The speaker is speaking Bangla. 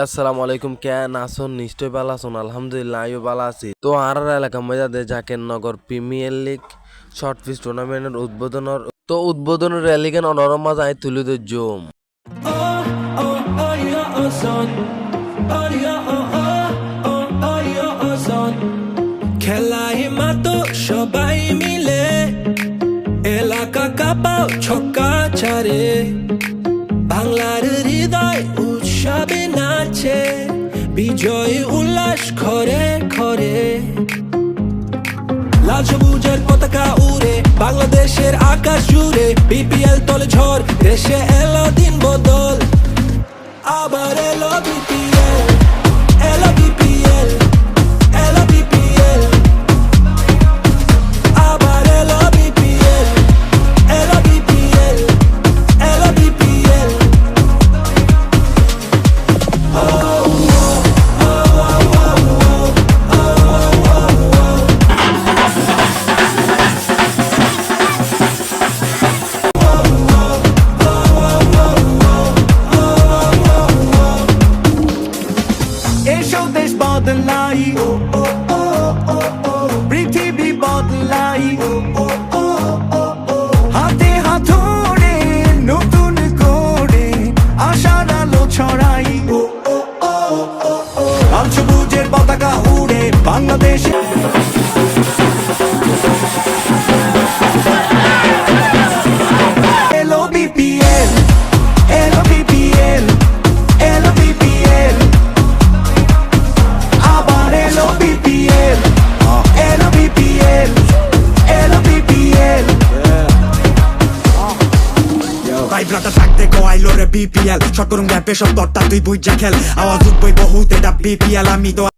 আসসালামু আলাইকুম, কেন আসুন? নিশ্চয় ভালো আছেন? আলহামদুলিল্লাহ আমিও ভালো আছি। তো আর এলাকা মজাদে জাকেরনগর প্রিমিয়ার লিগ শর্ট পিচ টুর্নামেন্টের উদ্বোধনের র্যালিগেন অনরম মাজায় তুলে দে জুম। খেলায় মাতো সবাই মিলে এলাকা কাপাও ছক্কা ছাড়ে, বাংলার হৃদয় উৎসবে নাচে, বিজয় উল্লাস ঘরে ঘরে। লাল সবুজের পতাকা উড়ে বাংলাদেশের আকাশ জুড়ে, বিপিএল তলে ঝড়, দেশে এলো দিন বদল। আবার এলো বিপিএল, এলো বিপিএল, এলো বিপিএল। আবার এলো বিপিএল, এলো বিপিএল, এলো বিপিএল। এসো দেশ বদলাই, পৃথিবী বদলাই, হাতে হাত ধরে নতুন করে আশার আলো ছড়াই। লাল সবুজের পতাকা উড়ে বাংলাদেশে এলো বিপিএল, এলো বিপিএল, এলো বিপিএল। আবার এলো বিপিএল, এলো বিপিএল, এলো বিপিএল। ভাই ব্রাটা থাকতে কয়াইলো রে বিপিএল, শর্ট করুন গ্যাপে সব দরটা তুই বুঝা খেল, আওয়াজ উঠবই বহুত এটা বিপিএল। আমি তো